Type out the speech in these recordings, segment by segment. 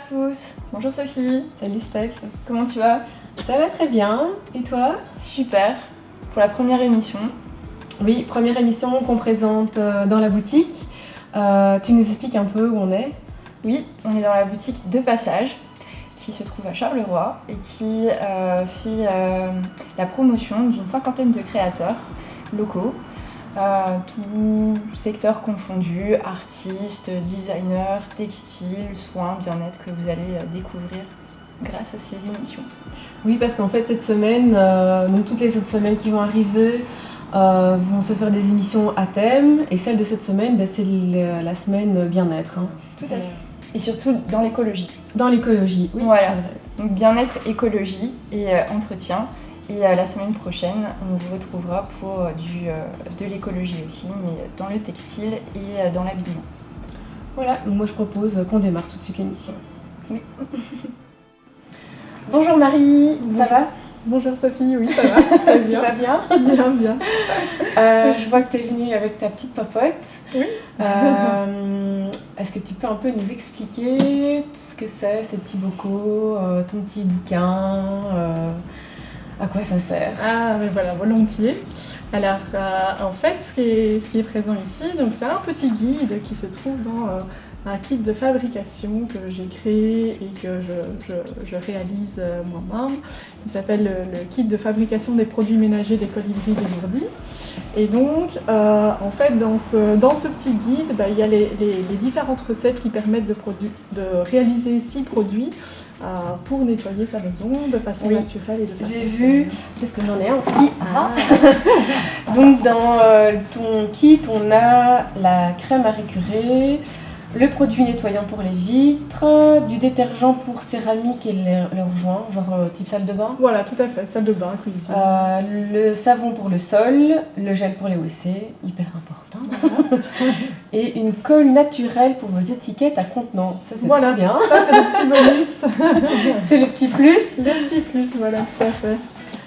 tous, bonjour Sophie, Salut Steph, comment tu vas? ça va très bien, et toi? Super, pour la première émission. Oui, première émission qu'on présente dans la boutique. Tu nous expliques un peu où on est? Oui, on est dans la boutique De Passage, qui se trouve à Charleroi et qui fait la promotion d'une cinquantaine de créateurs locaux, tout secteur confondu, artistes, designers, textiles, soins, bien-être que vous allez découvrir grâce à ces émissions. Oui, parce qu'en fait cette semaine, donc toutes les autres semaines qui vont arriver, vont se faire des émissions à thème, et celle de cette semaine, c'est la semaine bien-être. Hein. Tout à fait. Et surtout dans l'écologie. Dans l'écologie, oui. Voilà. C'est vrai. Donc bien-être, écologie et entretien. Et la semaine prochaine, on vous retrouvera pour de l'écologie aussi, mais dans le textile et dans l'habillement. Voilà, donc moi je propose qu'on démarre tout de suite l'émission. Oui. Bonjour Marie, ça va? Bonjour Sophie, oui ça va, très bien. Tu vas bien? Bien, bien. Je vois que tu es venue avec ta petite popote. Oui. Est-ce que tu peux un peu nous expliquer ce que c'est, ces petits bocaux, ton petit bouquin, à quoi ça sert? Ah mais voilà, volontiers. Alors en fait ce qui est présent ici, donc c'est un petit guide qui se trouve dans un kit de fabrication que j'ai créé et que je réalise moi-même. Il s'appelle le kit de fabrication des produits ménagers des colibris dégourdis. Et donc, en fait, dans ce petit guide, il y a les différentes recettes qui permettent de réaliser 6 produits pour nettoyer sa maison de façon naturelle et de façon... J'ai vu, parce que j'en ai un aussi. Donc dans ton kit, on a la crème à récurer, le produit nettoyant pour les vitres, du détergent pour céramique et leurs joints, genre type salle de bain. Voilà, tout à fait, salle de bain, cuisine. Le savon pour le sol, le gel pour les WC, hyper important. Voilà. Et une colle naturelle pour vos étiquettes à contenant. Ça c'est Voilà. très bien. Ça c'est le petit bonus. C'est le petit plus. Le petit plus, voilà, tout à fait.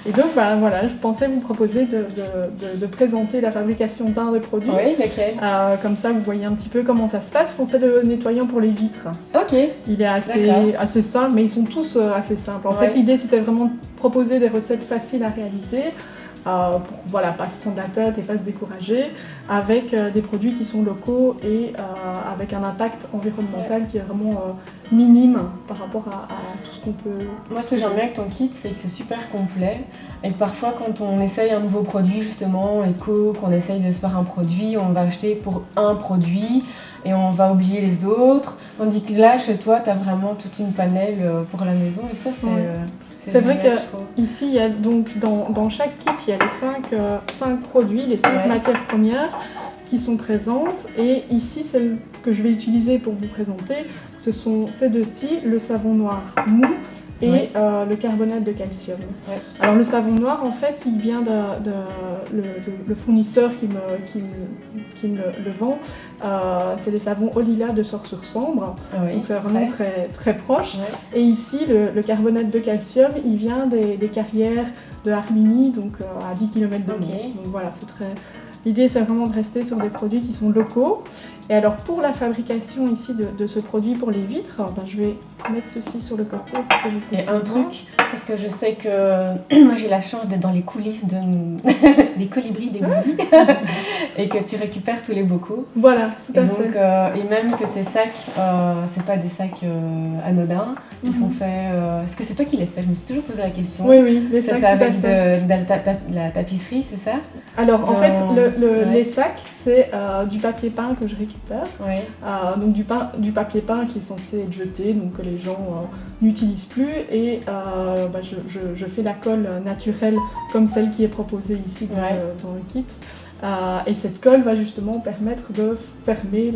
Et donc voilà, je pensais vous proposer de présenter la fabrication d'un des produits. Oui, lequel? Comme ça, vous voyez un petit peu comment ça se passe. C'est le nettoyant pour les vitres. Ok. Il est assez simple, mais ils sont tous assez simples. En fait, l'idée, c'était vraiment de proposer des recettes faciles à réaliser. Pour pas se prendre la tête et pas se décourager, avec des produits qui sont locaux et avec un impact environnemental qui est vraiment minime par rapport à tout ce qu'on peut... Moi, ce que j'aime bien avec ton kit, c'est que c'est super complet et que parfois, quand on essaye un nouveau produit, justement, éco, qu'on essaye de se faire un produit, on va acheter pour un produit et on va oublier les autres, tandis que là, chez toi, tu as vraiment toute une panelle pour la maison et ça, c'est vrai qu'ici, il y a donc dans chaque kit, il y a les 5 produits, les 5 matières premières qui sont présentes. Et ici, celle que je vais utiliser pour vous présenter, ce sont ces deux-ci, le savon noir mou et le carbonate de calcium. Alors le savon noir, en fait, il vient le fournisseur qui me le vend. C'est des savons au lilas de Source-sur-Sambre, donc c'est vraiment très, très proche. Et ici, le carbonate de calcium, il vient des carrières de Harmigny, donc à 10 km de Mons. Donc voilà, c'est très... L'idée, c'est vraiment de rester sur des produits qui sont locaux. Et alors, pour la fabrication ici de ce produit pour les vitres, je vais mettre ceci sur le côté pour que vous puissiez voir. Et un truc, parce que je sais que moi j'ai la chance d'être dans les coulisses des colibris dégourdis et que tu récupères tous les bocaux. Voilà, tout à fait. Et même que tes sacs, c'est pas des sacs anodins, ils sont faits... Est-ce que c'est toi qui les fais? Je me suis toujours posé la question. Oui, les sacs, c'est avec de la tapisserie, c'est ça? Alors, en fait, les sacs, c'est du papier peint que je récupère. Donc du papier peint qui est censé être jeté, donc que les gens n'utilisent plus. Et je fais la colle naturelle comme celle qui est proposée ici dans le kit. Et cette colle va justement permettre de fermer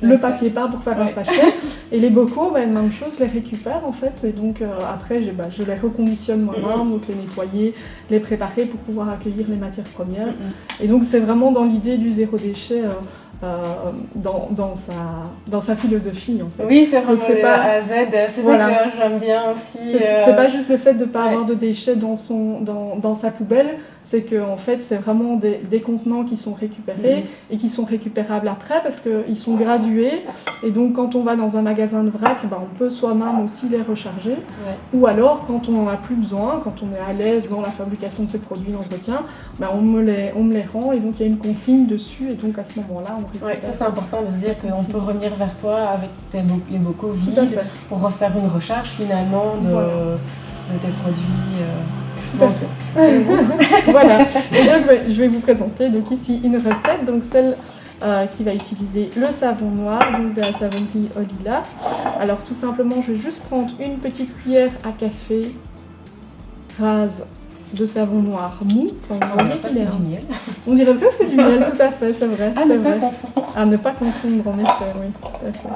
le papier peint pour faire un sachet. Et les bocaux, même chose, je les récupère en fait. Et donc après, je les reconditionne moi-même, donc les nettoyer, les préparer pour pouvoir accueillir les matières premières. Et donc c'est vraiment dans l'idée du zéro déchet dans sa philosophie en fait. Oui, c'est vraiment Donc, c'est le pas- A à Z. C'est Voilà. ça que j'aime bien aussi. C'est pas juste le fait de ne pas ouais. avoir de déchets dans sa poubelle, c'est que en fait c'est vraiment des contenants qui sont récupérés et qui sont récupérables après parce qu'ils sont gradués et donc quand on va dans un magasin de vrac, on peut soi-même aussi les recharger. Ouais. Ou alors quand on n'en a plus besoin, quand on est à l'aise dans la fabrication de ces produits d'entretien, on me les rend et donc il y a une consigne dessus et donc à ce moment-là on récupère. Ouais, ça c'est important de se dire qu'on peut revenir vers toi avec les bocaux Tout à vides fait. pour refaire une recharge finalement de tes produits. Tout à fait. Voilà. Et donc, je vais vous présenter donc ici une recette, donc celle qui va utiliser le savon noir, donc de la savonnerie Olila. Alors tout simplement, je vais juste prendre une petite cuillère à café rase de savon noir mou. Enfin, vous voyez qu'il est, du miel. on dirait presque du miel, tout à fait, c'est vrai. Ah, c'est ne pas vrai. confondre. À ne pas confondre, en effet, oui, tout à fait.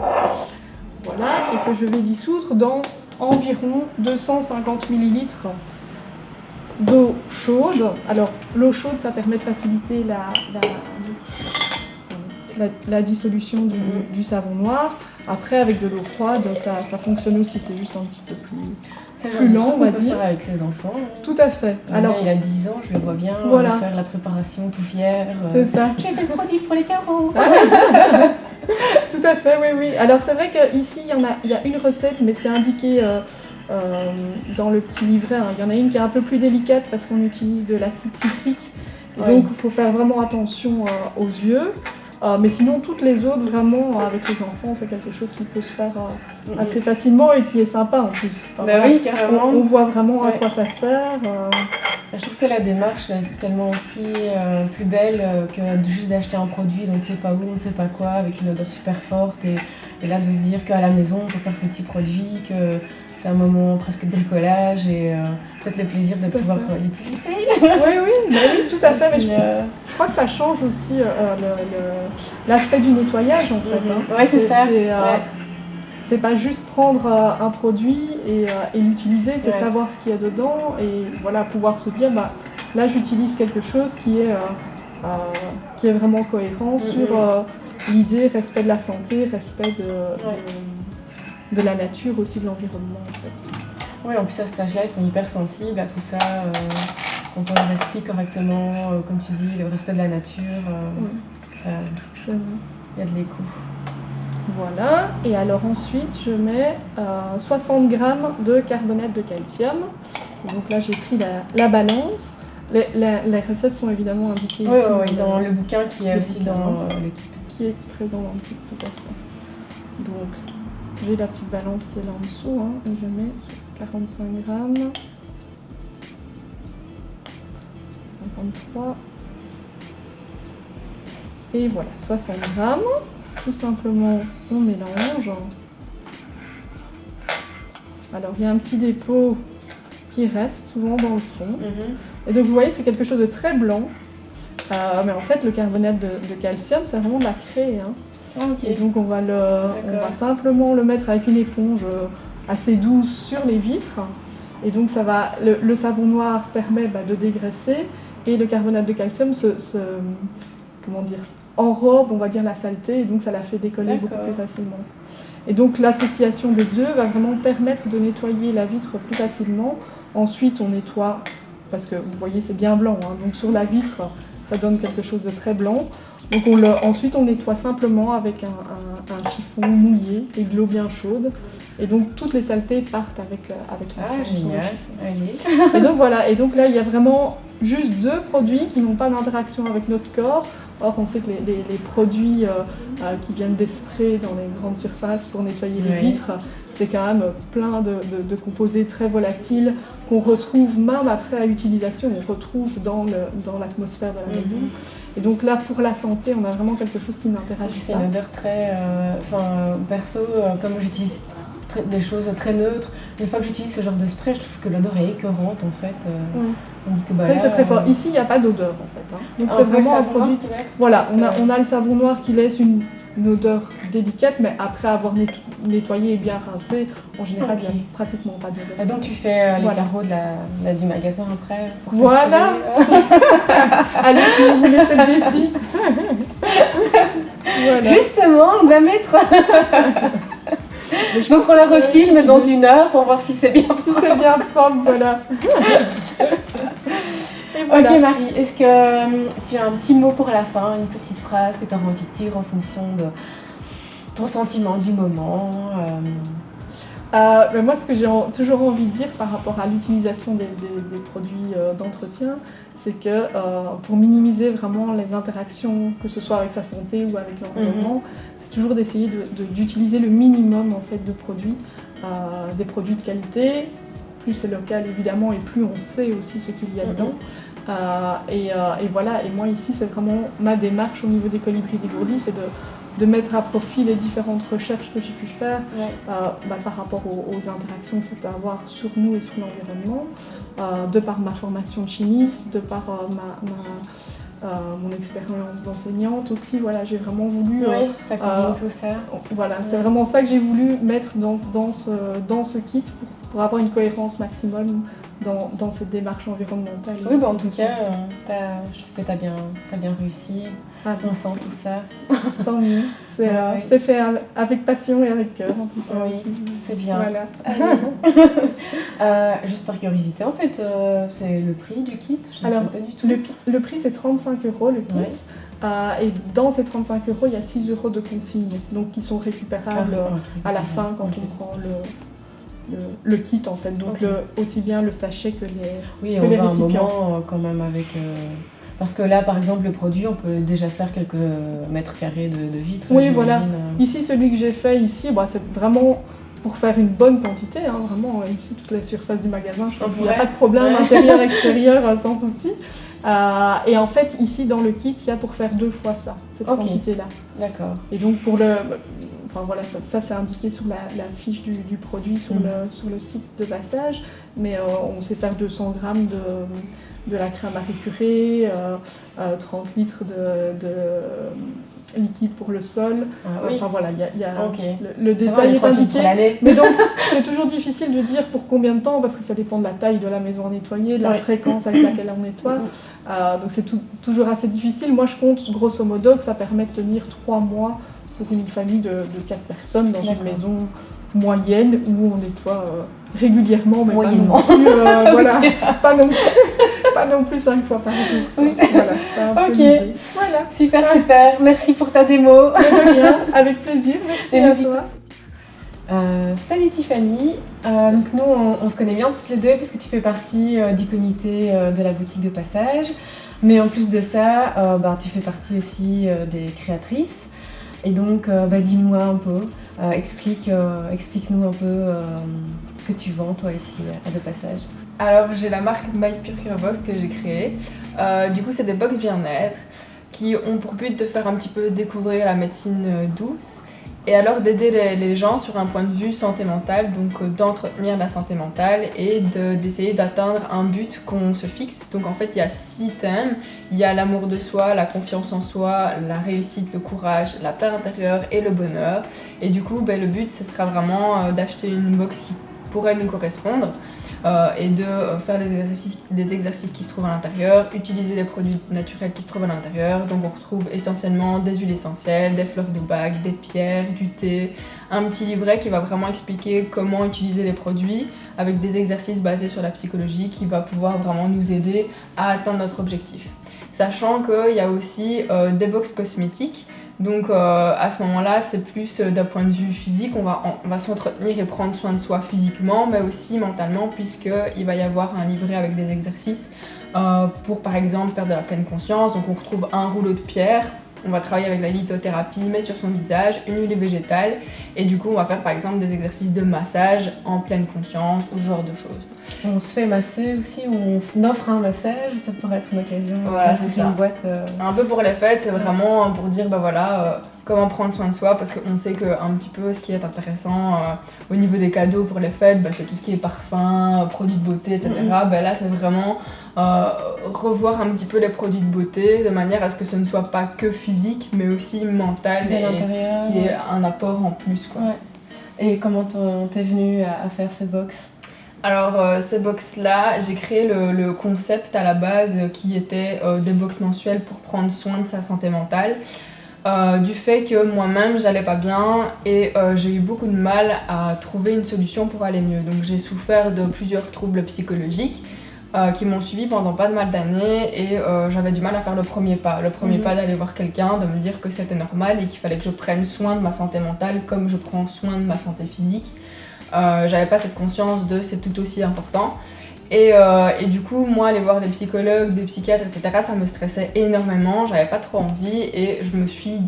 Voilà, et que je vais dissoudre dans environ 250 ml d'eau chaude. Alors, l'eau chaude, ça permet de faciliter la dissolution du savon noir. Après, avec de l'eau froide, ça fonctionne aussi, c'est juste un petit peu C'est plus lent, on va dire. faire avec ses enfants. Tout à fait. Alors, il a 10 ans, je le vois bien Voilà. faire la préparation tout fier. C'est ça. J'ai fait le produit pour les carreaux. Tout à fait, oui, oui. Alors c'est vrai qu'ici, il y a une recette, mais c'est indiqué dans le petit livret. Hein. Il y en a une qui est un peu plus délicate parce qu'on utilise de l'acide citrique. Et Oui. donc, il faut faire vraiment attention aux yeux. Mais sinon, toutes les autres, vraiment, avec les enfants, c'est quelque chose qui peut se faire assez facilement et qui est sympa en plus. Enfin, Bah oui, carrément. on voit vraiment à Ouais. quoi ça sert. Je trouve que la démarche est tellement aussi plus belle que juste d'acheter un produit dont on ne sait pas où, on ne sait pas quoi, avec une odeur super forte. Et là, de se dire qu'à la maison, on peut faire son petit produit, que c'est un moment presque de bricolage et peut-être le plaisir de Tout à pouvoir fait. l'utiliser. Oui, tout à fait. Mais Puis, je crois que ça change aussi l'aspect du nettoyage en fait. Hein. Ouais, c'est ça. C'est c'est pas juste prendre un produit et l'utiliser, c'est Ouais. savoir ce qu'il y a dedans et voilà, pouvoir se dire là j'utilise quelque chose qui est vraiment cohérent sur l'idée respect de la santé, respect de la nature, aussi de l'environnement en fait. Oui, en plus à cet âge-là, ils sont hyper sensibles à tout ça. Quand on leur explique correctement, comme tu dis, le respect de la nature, ça, C'est vrai. il y a de l'écho. Voilà, et alors ensuite je mets 60 g de carbonate de calcium. Et donc là j'ai pris la balance. Les recettes sont évidemment indiquées Oui, ici dans le bouquin qui est le aussi bouquin, dans le kit. qui est présent dans le kit, tout à fait. Donc j'ai la petite balance qui est là en dessous, hein, et je mets sur 45 g, 53, et voilà, 60 g. Tout simplement, on mélange. Alors, il y a un petit dépôt qui reste souvent dans le fond. Et donc, vous voyez, c'est quelque chose de très blanc. Mais en fait, le carbonate de calcium, c'est vraiment de la craie. Hein. Ah, ok. Et donc, on va simplement le mettre avec une éponge assez douce sur les vitres. Et donc, le savon noir permet de dégraisser. Et le carbonate de calcium enrobe, on va dire, la saleté, et donc ça la fait décoller beaucoup plus facilement. Et donc l'association des deux va vraiment permettre de nettoyer la vitre plus facilement. Ensuite, on nettoie, parce que vous voyez, c'est bien blanc, hein, donc sur la vitre, ça donne quelque chose de très blanc. Donc ensuite, on nettoie simplement avec un chiffon mouillé et de l'eau bien chaude. Et donc toutes les saletés partent avec Ah, génial. Allez. Et donc voilà, et donc là, il y a vraiment juste deux produits qui n'ont pas d'interaction avec notre corps. Or, on sait que les produits qui viennent des sprays dans les grandes surfaces pour nettoyer les vitres, c'est quand même plein de composés très volatiles qu'on retrouve même après à utilisation, on retrouve dans l'atmosphère de la maison. Et donc là, pour la santé, on a vraiment quelque chose qui n'interagit C'est pas. une odeur très... perso, comme j'utilise des choses très neutres, une fois que j'utilise ce genre de spray, je trouve que l'odeur est écœurante en fait. On dit que C'est vrai que c'est très fort. Ici, il n'y a pas d'odeur en fait. Hein. Donc c'est vraiment un produit... Voilà, on a le savon noir qui laisse une odeur délicate, mais après avoir nettoyé et bien rincé, en général, il n'y a pratiquement pas d'odeur. Et donc tu fais les carreaux du magasin après pour voilà. Allez, si vous voulez, c'est le défi. Voilà. Justement, on va mettre... Mais je Donc pense on la que- refilme dans 1 heure pour voir si c'est bien. Si c'est bien propre, voilà. Et voilà. Ok Marie, est-ce que tu as un petit mot pour la fin, une petite phrase que tu as envie de dire en fonction de ton sentiment du moment Mais moi, ce que j'ai toujours envie de dire par rapport à l'utilisation des produits d'entretien, c'est que pour minimiser vraiment les interactions, que ce soit avec sa santé ou avec l'environnement, c'est toujours d'essayer d'utiliser le minimum en fait de produits, des produits de qualité. Plus c'est local évidemment et plus on sait aussi ce qu'il y a dedans. Et voilà, et moi ici c'est vraiment ma démarche au niveau des colibris dégourdis, c'est de mettre à profit les différentes recherches que j'ai pu faire par rapport aux interactions que ça peut avoir sur nous et sur l'environnement, de par ma formation de chimiste, de par mon expérience d'enseignante aussi, voilà, j'ai vraiment voulu... Oui, ça combine tout ça. Voilà, c'est vraiment ça que j'ai voulu mettre dans ce kit pour avoir une cohérence maximum dans cette démarche environnementale. Oui, bah en tout cas, je trouve que tu as bien réussi. On sent tout ça. Tant mieux. C'est fait avec passion et avec cœur, en tout cas. Oui, c'est bien. Voilà. Juste par curiosité, en fait, c'est le prix du kit? Je ne sais pas du tout. Le prix, c'est 35 € le kit. Ouais. Et dans ces 35 €, il y a 6 € de consigne, donc qui sont récupérables à la fin quand on prend le kit en fait. Donc aussi bien le sachet que les on va un récipients. moment quand même avec... Parce que là, par exemple, le produit, on peut déjà faire quelques mètres carrés de vitre. Oui, voilà. Ici, celui que j'ai fait ici, c'est vraiment pour faire une bonne quantité. Hein, vraiment, ici, toute la surface du magasin, je pense qu'il n'y a pas de problème intérieur-extérieur sans souci. Et en fait, ici, dans le kit, il y a pour faire 2 fois ça, cette quantité-là. D'accord. Et donc, pour le... Enfin voilà, ça c'est indiqué sur la fiche du produit sur le site de passage. Mais on sait faire 200 grammes de la crème à récurer, 30 litres de liquide pour le sol. Enfin voilà, il y a le détail est indiqué. Mais donc c'est toujours difficile de dire pour combien de temps parce que ça dépend de la taille de la maison à nettoyer, de la fréquence avec laquelle on nettoie. Donc c'est toujours assez difficile. Moi je compte grosso modo que ça permet de tenir 3 mois pour une famille de 4 personnes dans une maison moyenne où on nettoie régulièrement, mais moyennement. Pas non plus 5 fois par jour. Oui. Voilà, c'est un peu l'idée. Voilà. Super. Merci pour ta démo. De rien, avec plaisir. Merci à toi. Salut Tiffany. Donc nous, on se connaît bien toutes les deux puisque tu fais partie du comité de la boutique de passage. Mais en plus de ça, tu fais partie aussi des créatrices. Et donc, dis-nous un peu, explique-nous un peu ce que tu vends toi ici à De Passage. Alors j'ai la marque My Pure Cure Box que j'ai créée. Du coup c'est des box bien-être qui ont pour but de faire un petit peu découvrir la médecine douce et alors d'aider les gens sur un point de vue santé mentale, donc d'entretenir la santé mentale et d'essayer d'atteindre un but qu'on se fixe. Donc en fait il y a 6 thèmes, il y a l'amour de soi, la confiance en soi, la réussite, le courage, la paix intérieure et le bonheur. Et du coup le but ce sera vraiment d'acheter une box qui pourrait nous correspondre. Et de faire les exercices qui se trouvent à l'intérieur, utiliser les produits naturels qui se trouvent à l'intérieur. Donc on retrouve essentiellement des huiles essentielles, des fleurs de bague, des pierres, du thé, un petit livret qui va vraiment expliquer comment utiliser les produits avec des exercices basés sur la psychologie qui va pouvoir vraiment nous aider à atteindre notre objectif. Sachant qu'il y a aussi des box cosmétiques. Donc à ce moment-là, c'est plus d'un point de vue physique, on va s'entretenir et prendre soin de soi physiquement, mais aussi mentalement, puisqu'il va y avoir un livret avec des exercices pour par exemple faire de la pleine conscience. Donc on retrouve un rouleau de pierre, on va travailler avec la lithothérapie, mais sur son visage, une huile végétale, et du coup on va faire par exemple des exercices de massage en pleine conscience, ou ce genre de choses. On se fait masser aussi, on offre un massage, ça pourrait être une occasion. Voilà, c'est ça. Une boîte, Un peu pour les fêtes, c'est vraiment pour dire comment prendre soin de soi, parce qu'on sait qu'un petit peu ce qui est intéressant au niveau des cadeaux pour les fêtes, c'est tout ce qui est parfum, produits de beauté, etc. Là c'est vraiment revoir un petit peu les produits de beauté de manière à ce que ce ne soit pas que physique mais aussi mental et qui est un apport en plus, quoi. Ouais. Et comment t'es venue à faire ces box? Alors ces box-là, j'ai créé le concept à la base qui était des box mensuelles pour prendre soin de sa santé mentale. du fait que moi-même j'allais pas bien et j'ai eu beaucoup de mal à trouver une solution pour aller mieux. Donc j'ai souffert de plusieurs troubles psychologiques qui m'ont suivi pendant pas mal d'années et j'avais du mal à faire le premier pas. Le premier pas d'aller voir quelqu'un, de me dire que c'était normal et qu'il fallait que je prenne soin de ma santé mentale comme je prends soin de ma santé physique. J'avais pas cette conscience de c'est tout aussi important. Et du coup, moi, aller voir des psychologues, des psychiatres, etc., ça me stressait énormément, j'avais pas trop envie et je me suis,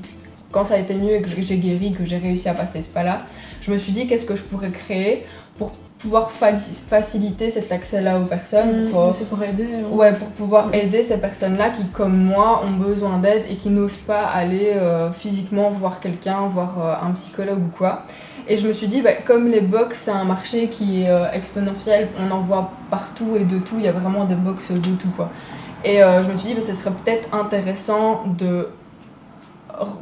quand ça a été mieux et que j'ai guéri, que j'ai réussi à passer ce pas-là, je me suis dit qu'est-ce que je pourrais créer pour pouvoir faciliter cet accès-là aux personnes. C'est pour aider. Ouais, pour pouvoir aider ces personnes-là qui, comme moi, ont besoin d'aide et qui n'osent pas aller physiquement voir quelqu'un, voir un psychologue ou quoi. Et je me suis dit, comme les box, c'est un marché qui est exponentiel, on en voit partout et de tout, il y a vraiment des box de tout, quoi. Et je me suis dit, ce serait peut-être intéressant de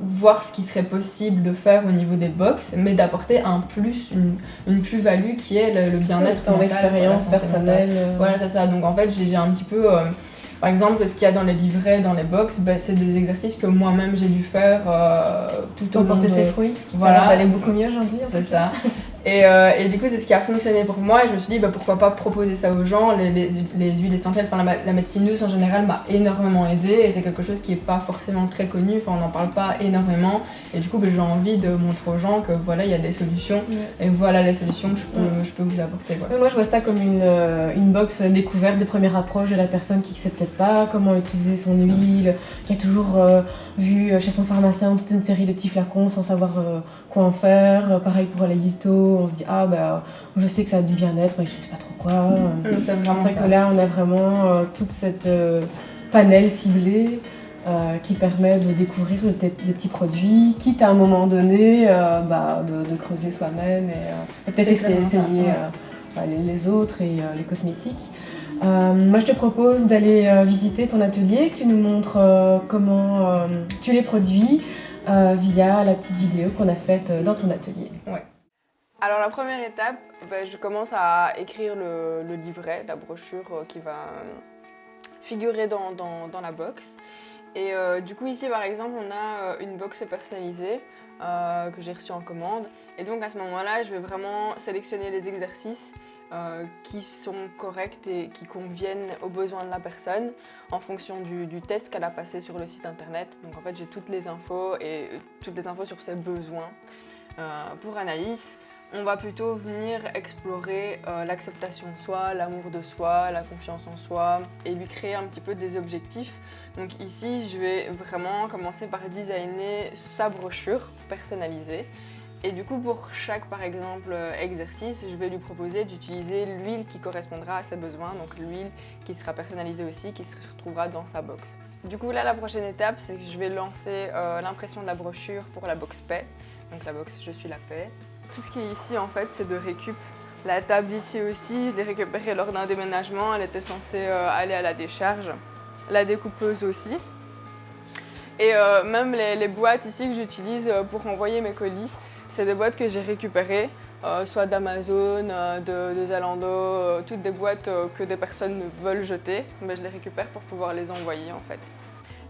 voir ce qui serait possible de faire au niveau des box, mais d'apporter un plus, une plus-value qui est le bien-être ton expérience personnelle. Voilà, c'est ça. Donc en fait, j'ai un petit peu... par exemple, ce qu'il y a dans les livrets, dans les box, c'est des exercices que moi-même j'ai dû faire tout au long de... porter ses fruits. Voilà. Ça allait beaucoup mieux, j'ai envie. C'est ça. Et du coup, c'est ce qui a fonctionné pour moi et je me suis dit pourquoi pas proposer ça aux gens. Les huiles essentielles, la médecine douce en général m'a énormément aidée et c'est quelque chose qui n'est pas forcément très connu, on n'en parle pas énormément et du coup j'ai envie de montrer aux gens que voilà, il y a des solutions et voilà les solutions que je peux vous apporter. Quoi. Moi je vois ça comme une box découverte de première approche de la personne qui ne sait peut-être pas comment utiliser son huile, qui a toujours vu chez son pharmacien toute une série de petits flacons sans savoir quoi en faire. Pareil pour les Yito, on se dit je sais que ça a du bien-être mais je sais pas trop quoi. C'est vraiment ça. Que là on a vraiment toute cette panel ciblé qui permet de découvrir des petits produits, quitte à un moment donné de creuser soi-même et peut-être essayer les autres et les cosmétiques. Moi je te propose d'aller visiter ton atelier, que tu nous montres comment tu les produis via la petite vidéo qu'on a faite dans ton atelier. Ouais. Alors la première étape, je commence à écrire le livret, la brochure qui va figurer dans la box. Et du coup ici par exemple on a une box personnalisée que j'ai reçue en commande. Et donc à ce moment-là je vais vraiment sélectionner les exercices qui sont corrects et qui conviennent aux besoins de la personne en fonction du test qu'elle a passé sur le site internet. Donc en fait j'ai toutes les infos sur ses besoins. Pour Anaïs, on va plutôt venir explorer l'acceptation de soi, l'amour de soi, la confiance en soi et lui créer un petit peu des objectifs. Donc ici, je vais vraiment commencer par designer sa brochure personnalisée. Et du coup, pour chaque, par exemple, exercice, je vais lui proposer d'utiliser l'huile qui correspondra à ses besoins, donc l'huile qui sera personnalisée aussi, qui se retrouvera dans sa box. Du coup, là, la prochaine étape, c'est que je vais lancer l'impression de la brochure pour la box paix, donc la box Je suis la paix. Tout ce qui est ici, en fait, c'est de récup. La table ici aussi, je l'ai récupérée lors d'un déménagement, elle était censée aller à la décharge. La découpeuse aussi. Et même les boîtes ici que j'utilise pour envoyer mes colis, c'est des boîtes que j'ai récupérées, soit d'Amazon, de Zalando, toutes des boîtes que des personnes veulent jeter, mais je les récupère pour pouvoir les envoyer en fait.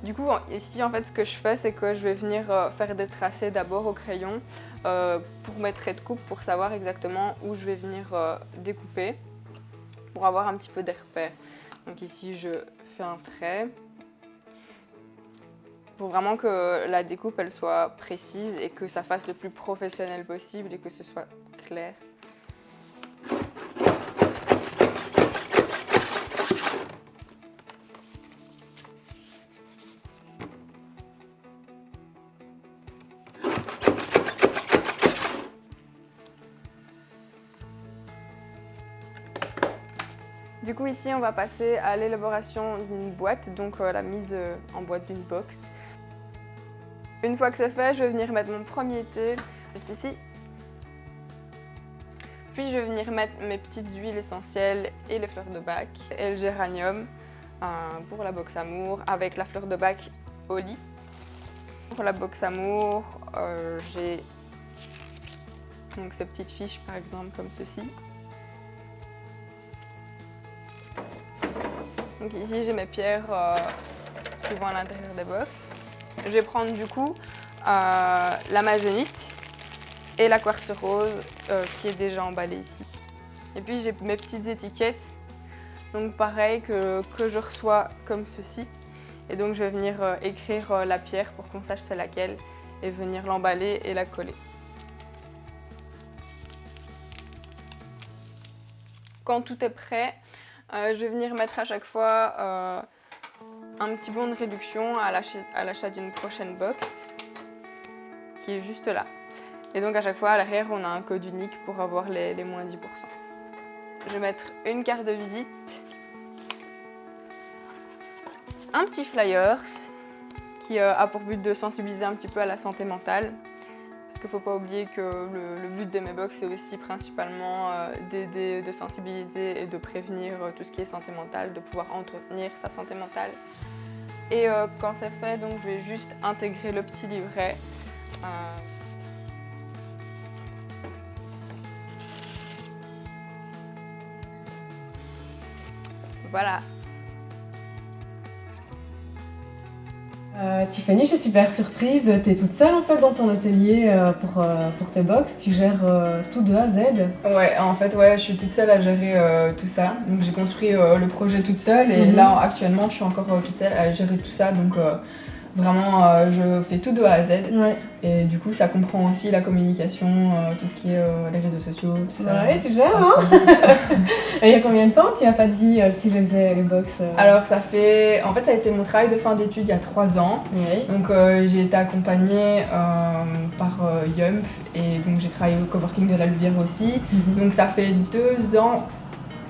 Du coup, ici, en fait, ce que je fais, c'est que je vais venir faire des tracés d'abord au crayon pour mes traits de coupe, pour savoir exactement où je vais venir découper, pour avoir un petit peu des repères. Donc ici, je fais un trait pour vraiment que la découpe elle soit précise et que ça fasse le plus professionnel possible et que ce soit clair. Du coup ici on va passer à l'élaboration d'une boîte, donc la mise en boîte d'une box. Une fois que c'est fait, je vais venir mettre mon premier thé juste ici. Puis je vais venir mettre mes petites huiles essentielles et les fleurs de bac et le géranium pour la box amour avec la fleur de bac au lit. Pour la box amour, j'ai donc ces petites fiches par exemple comme ceci. Donc ici j'ai mes pierres qui vont à l'intérieur des box. Je vais prendre du coup l'amazonite et la quartz rose qui est déjà emballée ici. Et puis j'ai mes petites étiquettes, donc pareil que je reçois comme ceci. Et donc je vais venir écrire la pierre pour qu'on sache c'est laquelle et venir l'emballer et la coller. Quand tout est prêt, je vais venir mettre à chaque fois un petit bon de réduction à l'achat d'une prochaine box qui est juste là. Et donc à chaque fois à l'arrière on a un code unique pour avoir les moins 10%. Je vais mettre une carte de visite, un petit flyers qui a pour but de sensibiliser un petit peu à la santé mentale. Parce qu'il ne faut pas oublier que le but de mes box c'est aussi principalement d'aider, de sensibiliser et de prévenir tout ce qui est santé mentale, de pouvoir entretenir sa santé mentale. Et quand c'est fait, donc, je vais juste intégrer le petit livret. Voilà. Tiffany, je suis super surprise. Tu es toute seule en fait dans ton atelier pour tes box. Tu gères tout de A à Z. Ouais, en fait, ouais, je suis toute seule à gérer tout ça. Donc j'ai construit le projet toute seule et là actuellement je suis encore toute seule à gérer tout ça. Donc vraiment, je fais tout de A à Z. Ouais. Et du coup, ça comprend aussi la communication, tout ce qui est les réseaux sociaux, tout ça. Ouais, tu gères, hein. Et il y a combien de temps tu n'as pas dit que tu faisais les box Alors ça a été mon travail de fin d'études il y a 3 ans. Oui. Donc j'ai été accompagnée par Yump et donc j'ai travaillé au coworking de la Louvière aussi. Donc ça fait 2 ans,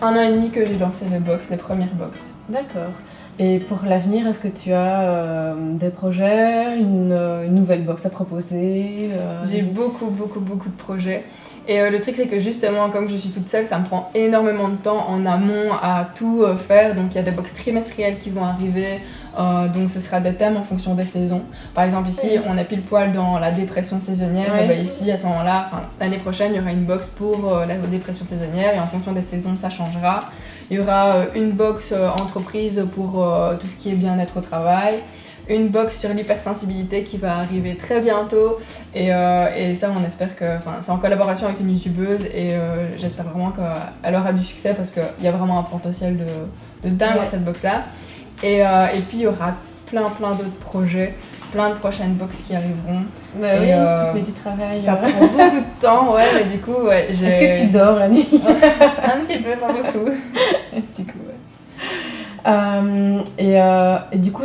1 an et demi que j'ai lancé les premières box. D'accord. Et pour l'avenir, est-ce que tu as des projets, une nouvelle box à proposer J'ai beaucoup de projets. Et le truc c'est que justement, comme je suis toute seule, ça me prend énormément de temps en amont à tout faire. Donc il y a des box trimestrielles qui vont arriver. Donc ce sera des thèmes en fonction des saisons. Par exemple ici, on est pile poil dans la dépression saisonnière. Ouais. Et ben ici, à ce moment-là, l'année prochaine, il y aura une box pour la dépression saisonnière. Et en fonction des saisons, ça changera. Il y aura une box entreprise pour tout ce qui est bien-être au travail. Une box sur l'hypersensibilité qui va arriver très bientôt. Et ça, on espère que... c'est en collaboration avec une youtubeuse. Et j'espère vraiment qu'elle aura du succès parce qu'il y a vraiment un potentiel de dingue dans cette box-là. Et puis il y aura plein d'autres projets, plein de prochaines box qui arriveront. Bah oui, tu fais du travail. Ça prend beaucoup de temps, ouais, mais du coup, ouais, j'ai... Est-ce que tu dors la nuit? Un petit peu, pas beaucoup. Un petit coup, ouais. Et du coup,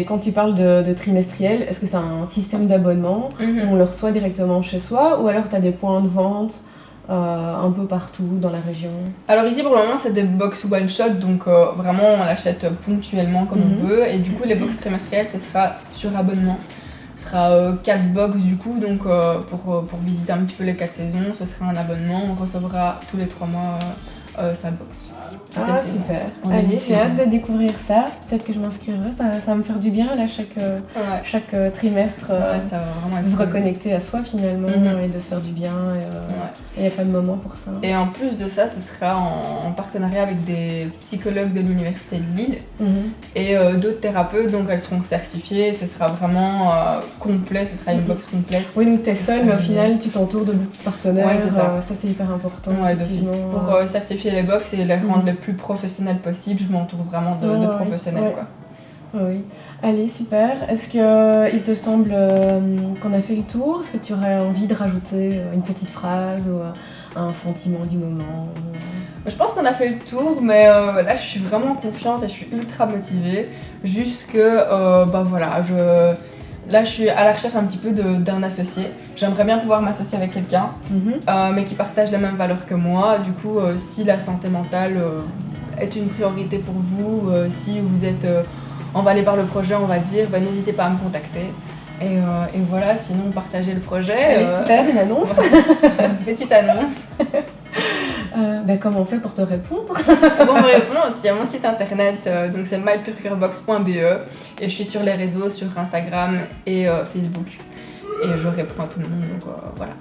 quand tu parles de trimestriel, est-ce que c'est un système d'abonnement où on le reçoit directement chez soi ou alors tu as des points de vente un peu partout dans la région? Alors ici pour le moment c'est des box one shot, donc vraiment on l'achète ponctuellement comme on veut. Et du coup les box trimestrielles ce sera sur abonnement. Ce sera 4 box du coup, donc pour visiter un petit peu les 4 saisons, ce sera un abonnement. On recevra tous les 3 mois sa box. Ah super, allez, j'ai hâte de découvrir ça, peut-être que je m'inscrirai, ça va me faire du bien là chaque trimestre, ça va vraiment de se reconnecter à soi finalement et de se faire du bien, il n'y a pas de moment pour ça. Et en plus de ça, ce sera en partenariat avec des psychologues de l'université de Lille et d'autres thérapeutes, donc elles seront certifiées, ce sera vraiment complet, ce sera une box complète. Oui, donc tu es seule, mais au final tu t'entoures de beaucoup de partenaires, ça c'est hyper important. Ouais, d'office. Pour certifier les box et les rendre le plus professionnels possible, je m'entoure vraiment de professionnels. Quoi. Oui. Allez, super. Est-ce qu'il te semble qu'on a fait le tour? Est-ce que tu aurais envie de rajouter une petite phrase ou un sentiment du moment? Je pense qu'on a fait le tour, mais là je suis vraiment confiante et je suis ultra motivée. Juste que, là je suis à la recherche un petit peu d'un associé. J'aimerais bien pouvoir m'associer avec quelqu'un, mais qui partage les mêmes valeurs que moi. Du coup, si la santé mentale est une priorité pour vous, si vous êtes emballé par le projet, on va dire, n'hésitez pas à me contacter. Et voilà, sinon partagez le projet. Allez, super, une annonce. Petite annonce. Comment on fait pour te répondre? Pour me répondre, il y a mon site internet, donc c'est mypurpurebox.be et je suis sur les réseaux, sur Instagram et Facebook. Et je réponds à tout le monde, donc voilà.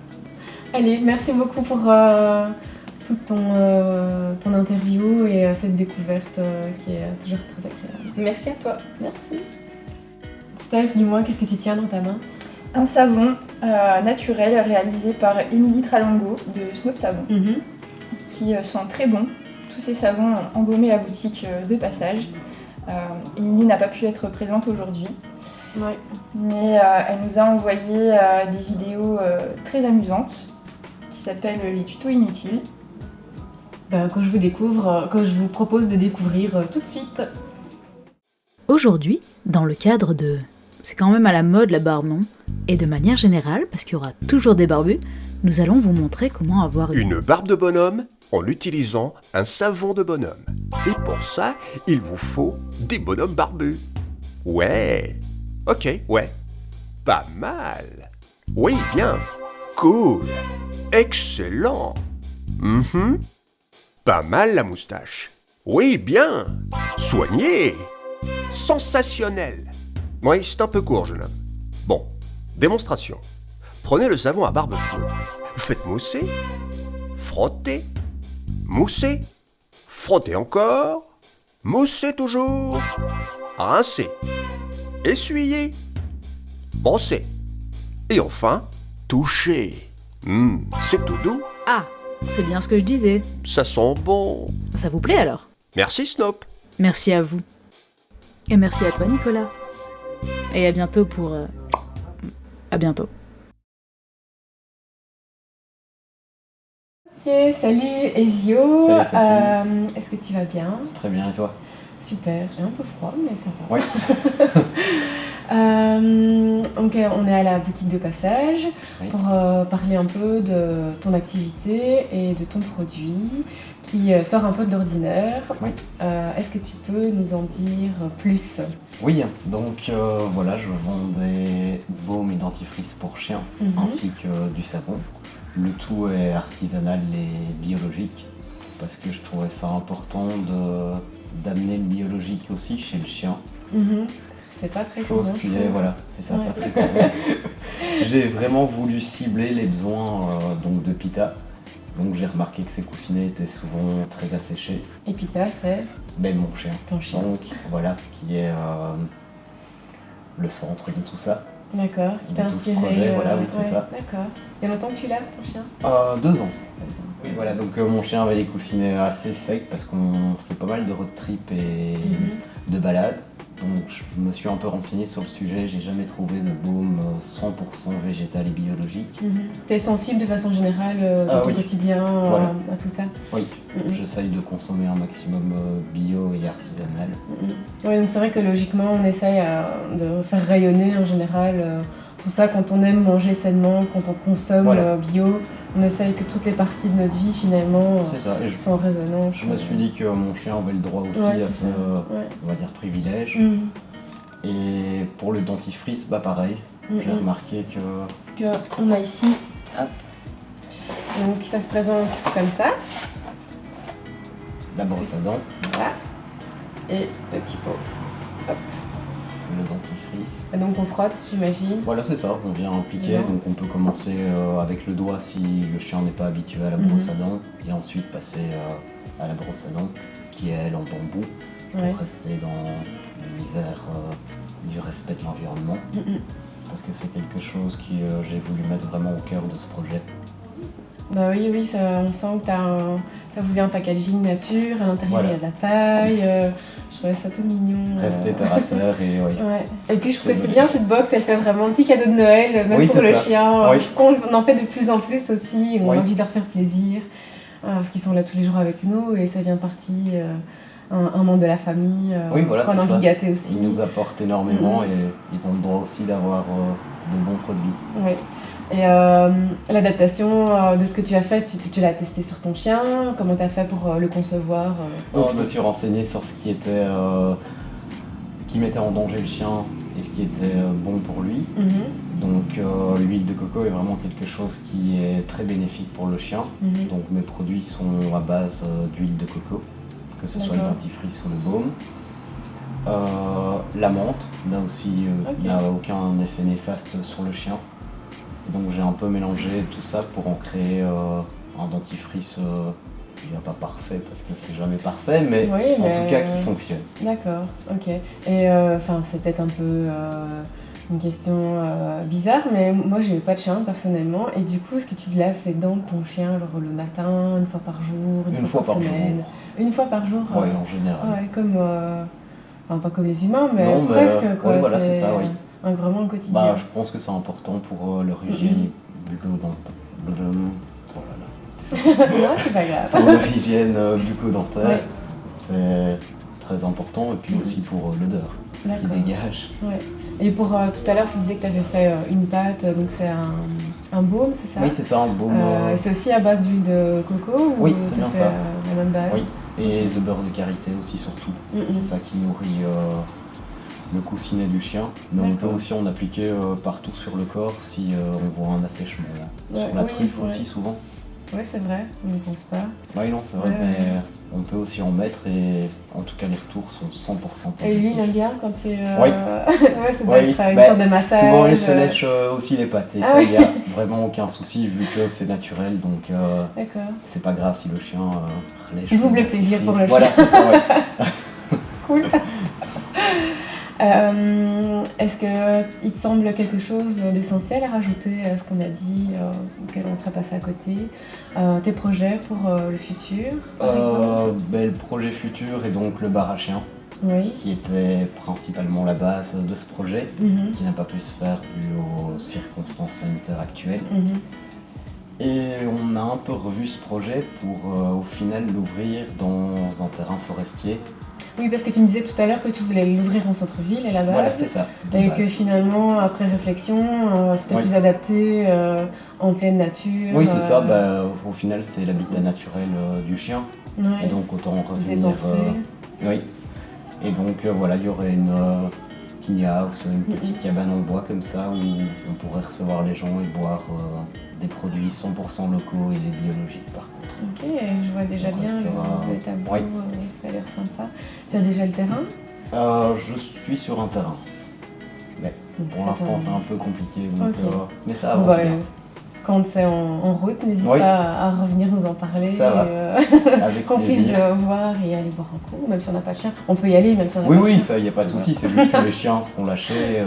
Allez, merci beaucoup pour toute ton interview et cette découverte qui est toujours très agréable. Merci à toi. Merci. Steph, dis-moi, qu'est-ce que tu tiens dans ta main? un savon naturel réalisé par Émilie Tralongo de Snoop Savon, qui sent très bon. Tous ces savons ont embaumé la boutique de passage. Émilie n'a pas pu être présente aujourd'hui, mais elle nous a envoyé des vidéos très amusantes qui s'appellent les tutos inutiles. Que je vous propose de découvrir tout de suite. Aujourd'hui, dans le cadre de « c'est quand même à la mode la barbe, non ?» et de manière générale, parce qu'il y aura toujours des barbus, nous allons vous montrer comment avoir une barbe de bonhomme en utilisant un savon de bonhomme. Et pour ça, il vous faut des bonhommes barbus. Ouais, ok, ouais, pas mal. Oui, bien, cool, excellent. Pas mal la moustache. Oui, bien, soigné, sensationnel. Oui, c'est un peu court, jeune homme. Bon, démonstration. Prenez le savon à barbe Snoop, faites mousser, frottez, moussez, frottez encore, moussez toujours, rincez, essuyez, brossez, et enfin, touchez. C'est tout doux, Ah, c'est bien ce que je disais. ça sent bon. Ça vous plaît alors? Merci Snoop. Merci à vous. Et merci à toi Nicolas. Et à bientôt pour... À bientôt. Ok, salut Ezio. Salut Sophie. Est-ce que tu vas bien? Très bien, et toi? Super, j'ai un peu froid, mais ça va. Oui. Ok, on est à la boutique de passage Oui. pour parler un peu de ton activité et de ton produit qui sort un peu de l'ordinaire. Oui. Est-ce que tu peux nous en dire plus? Oui, donc voilà, je vends des baumes et dentifrices pour chiens, ainsi que du savon. Le tout est artisanal et biologique, parce que je trouvais ça important d'amener le biologique aussi chez le chien. C'est pas très Chose commun, qui je est, trouve. voilà, c'est ça, Ouais. pas très commun. J'ai vraiment voulu cibler les besoins donc de Pita. Donc j'ai remarqué que ses coussinets étaient souvent très asséchés. Et Pita, c'est Ben mon chien. ton chien. Donc voilà, qui est le centre de tout ça. D'accord, qui t'a de tout ce inspiré. projet, voilà, oui, c'est ouais, ça. D'accord. Il y a longtemps que tu l'as, ton chien? 2 ans. Oui, voilà, donc mon chien avait des coussinets assez secs parce qu'on fait pas mal de road trip et de balades. Donc je me suis un peu renseigné sur le sujet, j'ai jamais trouvé de baume 100% végétal et biologique. Tu es sensible de façon générale dans ton oui. quotidien Voilà. à tout ça? Oui, j'essaye de consommer un maximum bio et artisanal. Oui, donc c'est vrai que logiquement on essaye de faire rayonner en général tout ça quand on aime manger sainement, quand on consomme Voilà. bio. On essaye que toutes les parties de notre vie finalement C'est ça, et sont en résonance. je me suis dit que mon chien avait le droit aussi Ouais, à c'est ce, ça. Ouais. on va dire, privilège. Et pour le dentifrice, bah pareil, j'ai remarqué que... On a ici, hop. Donc ça se présente comme ça, La brosse à dents, voilà. Et le petit pot. Hop. le dentifrice. Et donc on frotte, j'imagine. Voilà, c'est ça, on vient appliquer, Dedans. donc on peut commencer avec le doigt si le chien n'est pas habitué à la brosse à dents, et ensuite passer à la brosse à dents, qui est elle en bambou, pour Ouais. rester dans l'univers du respect de l'environnement, parce que c'est quelque chose que j'ai voulu mettre vraiment au cœur de ce projet. Bah oui, ça, on sent que t'as voulu un packaging nature, à l'intérieur Voilà. il y a de la paille, je trouvais ça tout mignon. Rester terre à terre et oui. Ouais. Et puis je trouvais c'est bien cette box, elle fait vraiment un petit cadeau de Noël, même Oui, pour c'est le ça. chien. Oui. On en fait de plus en plus aussi, on Oui. a envie de leur faire plaisir, parce qu'ils sont là tous les jours avec nous et ça vient partie un membre de la famille, Oui, voilà, qu'on a c'est envie ça. de gâter aussi. Ils nous apportent énormément et ils ont le droit aussi d'avoir de bons produits. Ouais. Et l'adaptation de ce que tu as fait, tu l'as testé sur ton chien, comment tu as fait pour le concevoir Je me suis renseigné sur ce qui était, ce qui mettait en danger le chien et ce qui était bon pour lui. Donc l'huile de coco est vraiment quelque chose qui est très bénéfique pour le chien. Donc mes produits sont à base d'huile de coco, que ce soit le D'accord. dentifrice ou le baume. La menthe n'a aussi Ok. n'a aucun effet néfaste sur le chien. Donc j'ai un peu mélangé tout ça pour en créer un dentifrice, je dirais pas parfait parce que c'est jamais parfait, mais Oui, en mais- tout cas qui fonctionne. D'accord, ok. Et c'est peut-être un peu une question bizarre, mais moi j'ai pas de chien personnellement. Et du coup, est-ce que tu laves les dents de ton chien genre le matin, une fois par jour, Une fois par semaine jour. Une fois par jour Oui, en général. Ouais, comme. Enfin, pas comme les humains, mais Non, mais, presque quoi. ouais, voilà, c'est ça, oui. Vraiment un quotidien. Bah, je pense que c'est important pour leur hygiène bucco-dentaire. Oh là là. Non, c'est pas grave. Pour leur hygiène bucco-dentaire, Ouais. c'est très important. Et puis aussi pour l'odeur qui D'accord. dégage. Ouais. Et pour tout à l'heure, tu disais que tu avais fait une pâte, donc c'est un baume, c'est ça? Oui, c'est ça, un baume. C'est aussi à base d'huile de coco? Oui, ou c'est t'as bien fait, ça. La même base? Oui, et de beurre de karité aussi surtout. C'est ça qui nourrit le coussinet du chien. Mais on peut D'accord. aussi en appliquer partout sur le corps si on voit un assèchement. Ouais, Sur la oui, truffe ouais. aussi souvent. Oui, c'est vrai, on ne pense pas. Oui, non, c'est vrai, Ouais, mais on peut aussi en mettre et en tout cas les retours sont 100% positifs. Et lui, il aime bien quand c'est. Oui. Ouais, ça doit Oui, être une bah, sorte de massage. Souvent, elle se lèche aussi les pattes et Ah ça, oui. il n'y a vraiment aucun souci vu que c'est naturel, donc D'accord. c'est pas grave si le chien relèche. Double la plaisir pour le Voilà, chien. c'est ça, ouais. Cool. Est-ce qu'il te semble quelque chose d'essentiel à rajouter à ce qu'on a dit, auquel on serait passé à côté? Tes projets pour le futur, par exemple? Le projet futur est donc le bar à chiens, Oui. qui était principalement la base de ce projet, Mhm. qui n'a pas pu se faire dû aux circonstances sanitaires actuelles. Mhm. Et on a un peu revu ce projet pour au final l'ouvrir dans un terrain forestier. Oui, parce que tu me disais tout à l'heure que tu voulais l'ouvrir en centre-ville à la base. Voilà, c'est ça. de Et base. que finalement, après réflexion, c'était Oui. plus adapté en pleine nature. Oui, c'est ça. Au final, c'est l'habitat naturel du chien. Ouais. Et donc, autant revenir. Dépenser. Oui. Et donc, voilà, il y aurait une tiny house, une petite cabane en bois comme ça, où on pourrait recevoir les gens et boire des produits 100% locaux et biologiques, par contre. Ok, je vois déjà Donc, bien restera- le tableau, Oui. Ça a l'air sympa. Tu as déjà le terrain? Je suis sur un terrain. Mais Donc, pour ça l'instant, va. c'est un peu compliqué. Donc, Ok. mais ça avance Bah, bien. quand c'est en route, n'hésite Oui. pas à revenir nous en parler. Ça va. et, Avec qu'on puisse plaisir. voir et aller boire un coup, même si on n'a pas de chien. On peut y aller, même si on n'a Oui, pas de oui, chien. ça, il n'y a pas de souci. C'est juste que les chiens seront lâchés.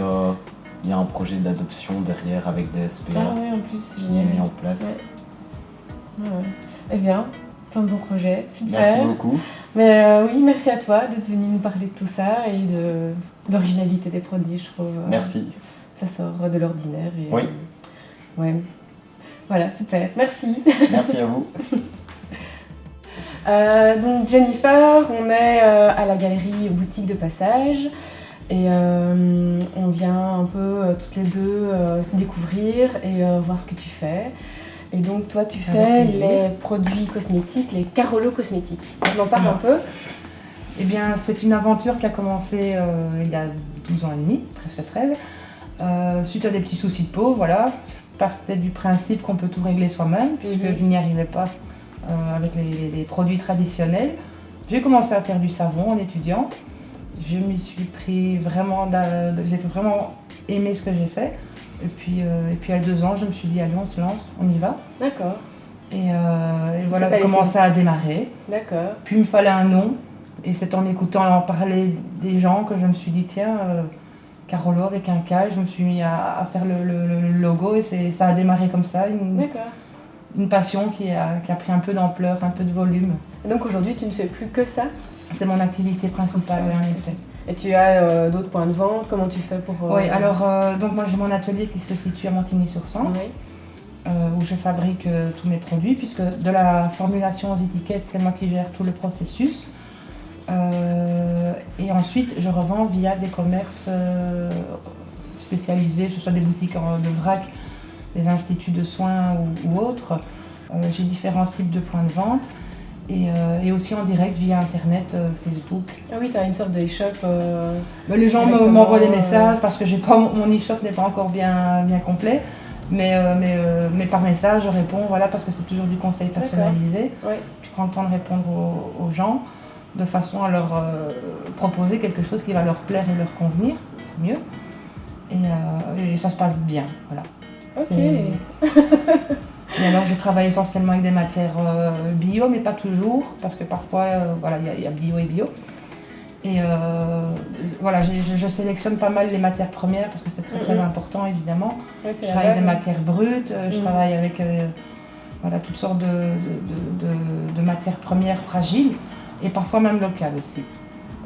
Il y a un projet d'adoption derrière avec des SPA Ah ouais, en plus, c'est qui est génial. mis en place. Ouais. Ouais. Eh bien, plein de beaux projets, super. Merci beaucoup. Mais oui, merci à toi d'être venu nous parler de tout ça et de l'originalité des produits, je trouve. Merci. Ça sort de l'ordinaire. Et, Oui. Ouais. Voilà, super. Merci. Merci à vous. Donc Jennifer, on est à la galerie Boutique de Passage et on vient un peu toutes les deux se découvrir et voir ce que tu fais. Et donc toi tu fais plaisir. les produits cosmétiques, les Carolo cosmétiques. On en parle un peu? Eh bien, c'est une aventure qui a commencé il y a 12 ans et demi, presque 13, suite à des petits soucis de peau, voilà. Je partais du principe qu'on peut tout régler soi-même, puisque je n'y arrivais pas avec les produits traditionnels. J'ai commencé à faire du savon en étudiant. Je m'y suis pris vraiment, j'ai vraiment aimé ce que j'ai fait. Et puis à 2 ans, je me suis dit, allez, on se lance, on y va. D'accord, Et voilà, t'a j'ai commencé à démarrer. d'accord. Puis il me fallait un nom. Et c'est en écoutant en parler des gens que je me suis dit, tiens, Carolo avec un K, et je me suis mis à faire le logo et ça a démarré comme ça, D'accord. une passion qui a pris un peu d'ampleur, un peu de volume. Et donc aujourd'hui tu ne fais plus que ça? C'est mon activité principale, oui, en effet. Et tu as d'autres points de vente? Comment tu fais pour... Oui, alors donc moi j'ai mon atelier qui se situe à Montigny-sur-Sambre, Oui. où je fabrique tous mes produits, puisque de la formulation aux étiquettes, c'est moi qui gère tout le processus. Et ensuite, je revends via des commerces spécialisés, que ce soit des boutiques de vrac, des instituts de soins ou autres. J'ai différents types de points de vente et aussi en direct via Internet, Facebook. Ah oui, tu as une sorte de e-shop. Mais les gens Directement, m'envoient des messages parce que mon e-shop n'est pas encore bien complet. Mais par message, je réponds, voilà, parce que c'est toujours du conseil personnalisé. Ouais. Je prends le temps de répondre aux gens de façon à leur proposer quelque chose qui va leur plaire et leur convenir, c'est mieux. Et ça se passe bien, voilà. Ok. Et alors je travaille essentiellement avec des matières bio, mais pas toujours, parce que parfois, voilà, il y a bio et bio. Et voilà, je sélectionne pas mal les matières premières parce que c'est très important évidemment. Ouais, Je travaille avec des matières brutes, je travaille avec voilà, toutes sortes de matières premières fragiles et parfois même locales aussi.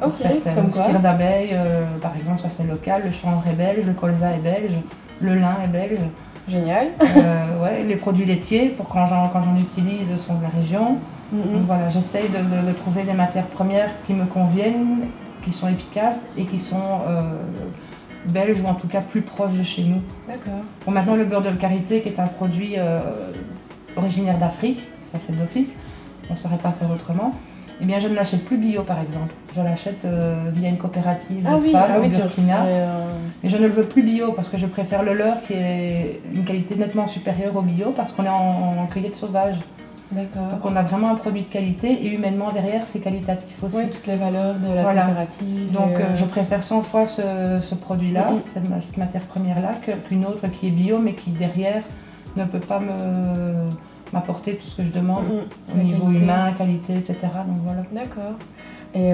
Ok, comme quoi? Le cire d'abeille, par exemple, ça c'est local, le chanvre est belge, le colza est belge, le lin est belge. Génial. Ouais, les produits laitiers, pour quand j'en utilise, sont de la région. Donc voilà, j'essaye de trouver des matières premières qui me conviennent, qui sont efficaces et qui sont belges ou en tout cas plus proches de chez nous. D'accord. Bon, maintenant le beurre de karité qui est un produit originaire d'Afrique, ça c'est d'office, on ne saurait pas faire autrement. Eh bien je ne l'achète plus bio par exemple, je l'achète via une coopérative au Burkina. Mais je ne le veux plus bio parce que je préfère le leur qui est une qualité nettement supérieure au bio parce qu'on est en cueillette sauvage. D'accord. Donc on a vraiment un produit de qualité et humainement derrière c'est qualitatif aussi. Oui, toutes les valeurs de la coopérative. Donc je préfère 100 fois ce produit-là, cette matière première-là, qu'une autre qui est bio mais qui derrière ne peut pas m'apporter tout ce que je demande au niveau qualité. humain, qualité, etc. Donc voilà. D'accord. Et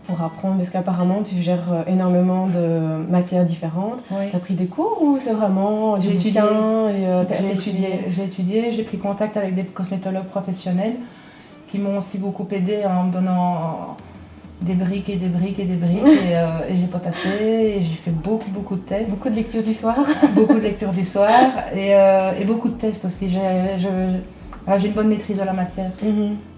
pour apprendre, parce qu'apparemment tu gères énormément de matières différentes, Oui. tu as pris des cours ou c'est vraiment J'ai des étudié. bouquins et J'ai étudié, j'ai pris contact avec des cosmétologues professionnels qui m'ont aussi beaucoup aidé en me donnant des briques et des briques et des briques et j'ai potassé et j'ai fait beaucoup de tests. Beaucoup de lectures du soir. Beaucoup de lectures du soir et beaucoup de tests aussi. J'ai une bonne maîtrise de la matière.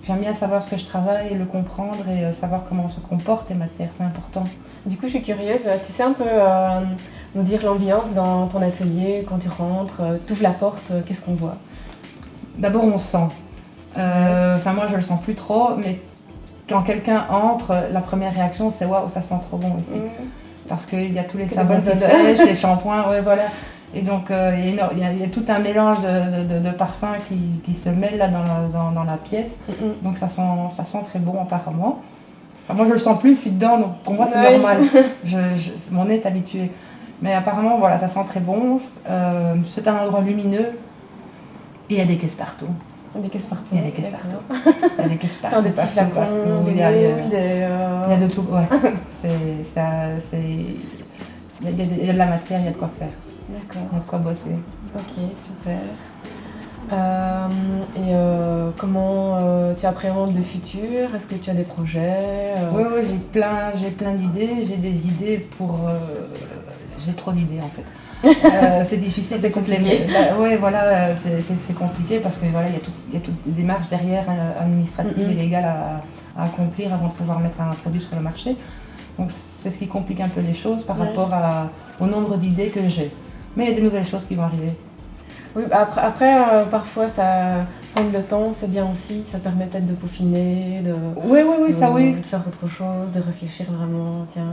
J'aime bien savoir ce que je travaille, le comprendre et savoir comment se comportent les matières, c'est important. Du coup, je suis curieuse, tu sais un peu nous dire l'ambiance dans ton atelier, quand tu rentres, tu ouvres la porte, qu'est-ce qu'on voit? D'abord, on sent. Enfin, moi, je le sens plus trop, mais quand quelqu'un entre, la première réaction, c'est waouh, ça sent trop bon ici. Parce qu'il y a tous les savons qui sèchent, les shampoings, ouais, voilà. Et donc, il y a tout un mélange de parfums qui se mêlent là dans la pièce. Donc, ça sent très bon apparemment. Enfin, moi, je le sens plus, je suis dedans, donc pour moi, c'est normal. Mon nez est habitué. Mais apparemment, voilà, ça sent très bon. C'est un endroit lumineux et il y a des caisses partout. Des caisses partout. Il y a des caisses partout. Il y a des caisses partout. Des petits flacons, des il y a moules, de tout, ouais. Il y a de la matière, il y a de quoi faire. D'accord. Il y a de quoi bosser. Ok, super. Comment tu appréhendes le futur? Est-ce que tu as des projets? Oui, j'ai plein d'idées. J'ai des idées pour... j'ai trop d'idées en fait. C'est difficile. C'est compliqué. Oui, voilà, c'est compliqué parce que voilà, il y a toutes des démarches derrière administratives et légales à accomplir avant de pouvoir mettre un produit sur le marché. Donc c'est ce qui complique un peu les choses par rapport au nombre d'idées que j'ai. Mais il y a des nouvelles choses qui vont arriver. Oui, après parfois ça prendre le temps, c'est bien aussi, ça permet peut-être de peaufiner, de faire autre chose, de réfléchir vraiment, tiens.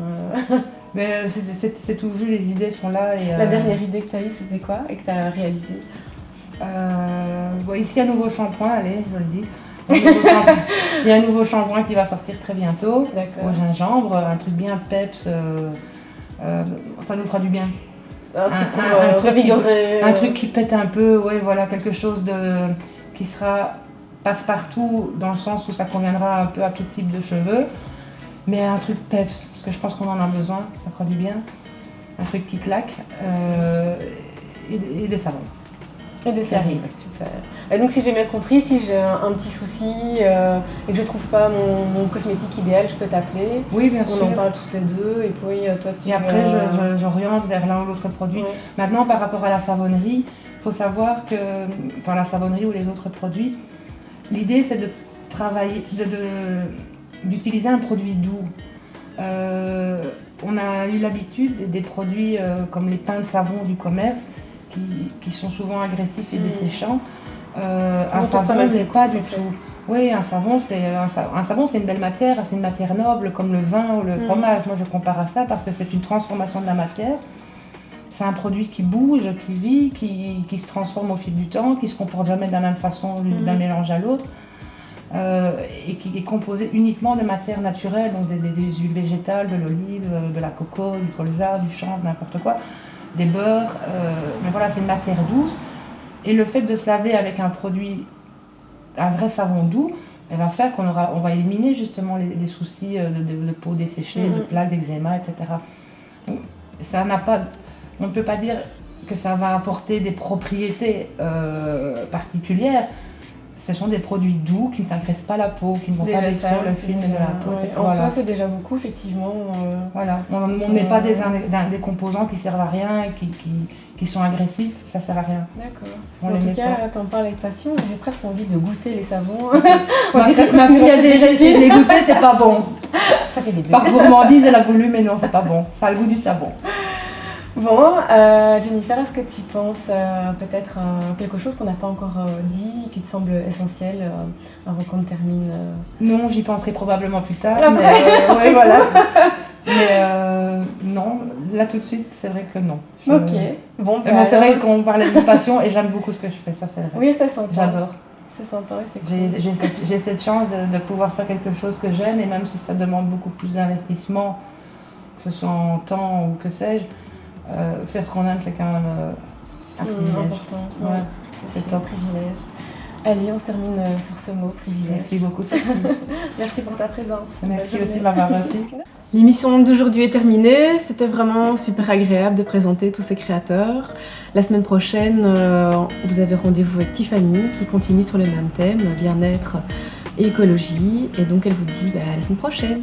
Mais c'est tout vu, les idées sont là. Et, la dernière idée que tu as eue, c'était quoi et que tu as réalisé? Ici, un nouveau shampoing, allez, je le dis. Il y a un nouveau shampoing qui va sortir très bientôt, au gingembre, un truc bien peps, ça nous fera du bien. Un truc qui pète un peu, ouais, voilà, quelque chose qui sera passe-partout dans le sens où ça conviendra un peu à tout type de cheveux, mais un truc peps, parce que je pense qu'on en a besoin, ça fera du bien. Un truc qui claque et des savons. Et des savons, super. Et donc si j'ai bien compris, si j'ai un petit souci et que je trouve pas mon cosmétique idéal, je peux t'appeler. Oui, bien sûr. On en parle toutes les deux et puis toi tu... Et après j'oriente vers l'un ou l'autre produit. Ouais. Maintenant par rapport à la savonnerie, il faut savoir que, enfin la savonnerie ou les autres produits, l'idée c'est de travailler, d'utiliser un produit doux. On a eu l'habitude des produits comme les pains de savon du commerce qui sont souvent agressifs et desséchants. Un savon n'est pas du tout. Oui, un savon c'est une belle matière, c'est une matière noble comme le vin ou le fromage. Moi je compare à ça parce que c'est une transformation de la matière. C'est un produit qui bouge, qui vit, qui se transforme au fil du temps, qui se comporte jamais de la même façon d'un mélange à l'autre. Et qui est composé uniquement de matières naturelles, donc des huiles végétales, de l'olive, de la coco, du colza, du chanvre, n'importe quoi, des beurres. Mais voilà, c'est une matière douce. Et le fait de se laver avec un vrai savon doux elle va faire on va éliminer justement les soucis de peau desséchée, de plaques, d'eczéma, etc. Donc, on ne peut pas dire que ça va apporter des propriétés particulières. Ce sont des produits doux qui ne s'agressent pas la peau, qui ne vont pas détruire le film de la peau. Ouais. En soi, c'est déjà beaucoup, effectivement. Voilà, on n'est pas des composants qui servent à rien, qui sont agressifs, ça sert à rien. D'accord. En tout cas, t'en parles avec passion, j'ai presque envie de goûter les savons. Ma fille a déjà essayé de les goûter, c'est pas bon. Ça fait des bébés. Par gourmandise, elle a voulu, mais non, c'est pas bon. Ça a le goût du savon. Bon, Jennifer, est-ce que tu penses peut-être quelque chose qu'on n'a pas encore dit, qui te semble essentiel avant qu'on termine Non, j'y penserai probablement plus tard. Après. Ouais, voilà. Mais non, là tout de suite, c'est vrai que non. Ok. Bon, c'est vrai qu'on parlait de passion et j'aime beaucoup ce que je fais, ça c'est vrai. Oui, ça s'entend. J'adore. C'est sympa et c'est cool. J'ai cette chance de pouvoir faire quelque chose que j'aime et même si ça demande beaucoup plus d'investissement, que ce soit en temps ou que sais-je, faire ce qu'on aime, c'est quand même un privilège. Important. Ouais, c'est un privilège. Allez, on se termine sur ce mot, privilège. Merci beaucoup, Sophie. Merci pour ta présence. Merci aussi de m'avoir reçue. L'émission d'aujourd'hui est terminée. C'était vraiment super agréable de présenter tous ces créateurs. La semaine prochaine, vous avez rendez-vous avec Tiffany qui continue sur le même thème, bien-être et écologie. Et donc, elle vous dit à la semaine prochaine.